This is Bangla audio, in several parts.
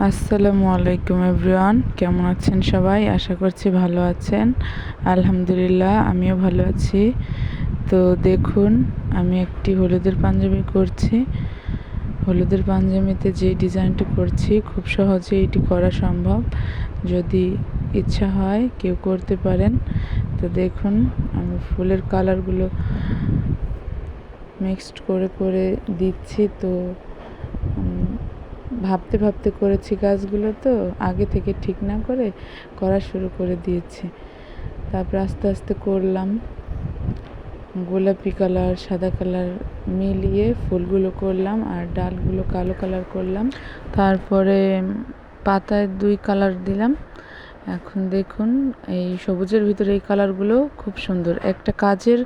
আসসালামু আলাইকুম এভরিওয়ান, কেমন আছেন সবাই? আশা করছি ভালো আছেন। আলহামদুলিল্লাহ, আমিও ভালো আছি। তো দেখুন, আমি একটি হলুদের পাঞ্জাবি করছি। হলুদের পাঞ্জাবিতে যে ডিজাইনটি করছি খুব সহজে এটি করা সম্ভব। যদি ইচ্ছা হয় কেউ করতে পারেন। তো দেখুন, আমি ফুলের কালারগুলো মিক্সড করে করে দিচ্ছি। তো ভাবতে ভাবতে করেছি কাজগুলো, তো আগে থেকে ঠিক না করে করা শুরু করে দিয়েছি। তারপর আস্তে আস্তে করলাম, গোলাপি কালার সাদা কালার মিলিয়ে ফুলগুলো করলাম আর ডালগুলো কালো কালার করলাম। তারপরে পাতায় 2 কালার দিলাম। এখন দেখুন, এই সবুজের ভিতরে এই কালারগুলো খুব সুন্দর। একটা কাজের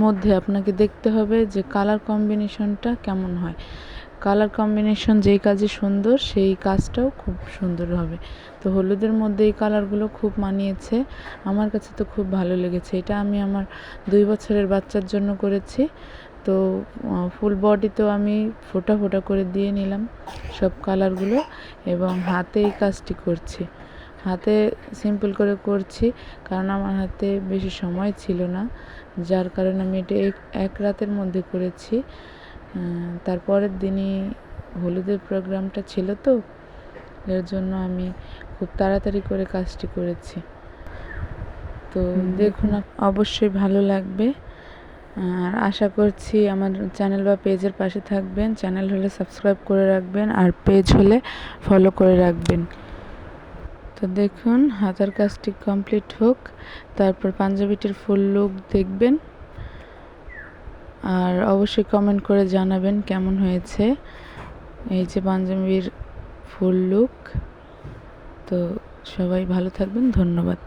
মধ্যে আপনাকে দেখতে হবে যে কালার কম্বিনেশনটা কেমন হয়। কালার কম্বিনেশন যেই কাজে সুন্দর, সেই কাজটাও খুব সুন্দর হবে। তো হলুদের মধ্যে এই কালারগুলো খুব মানিয়েছে, আমার কাছে তো খুব ভালো লেগেছে। এটা আমি আমার 2 বছরের বাচ্চার জন্য করেছি। তো ফুল বডিতেও আমি ফোঁটা ফোঁটা করে দিয়ে নিলাম সব কালারগুলো, এবং হাতে এই কাজটি করছি। হাতে সিম্পল করে করছি, কারণ আমার হাতে বেশি সময় ছিল না, যার কারণে আমি এটা এক রাতের মধ্যে করেছি। তারপরের দিনই হলুদের প্রোগ্রামটা ছিল, তো এর জন্য আমি খুব তাড়াতাড়ি করে কাজটি করেছি। তো দেখুন, অবশ্যই ভালো লাগবে। আর আশা করছি আমার চ্যানেল বা পেজের পাশে থাকবেন। চ্যানেল হলে সাবস্ক্রাইব করে রাখবেন, আর পেজ হলে ফলো করে রাখবেন। তো দেখুন, হাতার কাজটি কমপ্লিট হোক, তারপর পাঞ্জাবিটির ফুল লুক দেখবেন। আর অবশ্যই কমেন্ট করে জানাবেন কেমন হয়েছে এই যে পাঞ্জাবির ফুল লুক। তো সবাই ভালো থাকবেন, ধন্যবাদ।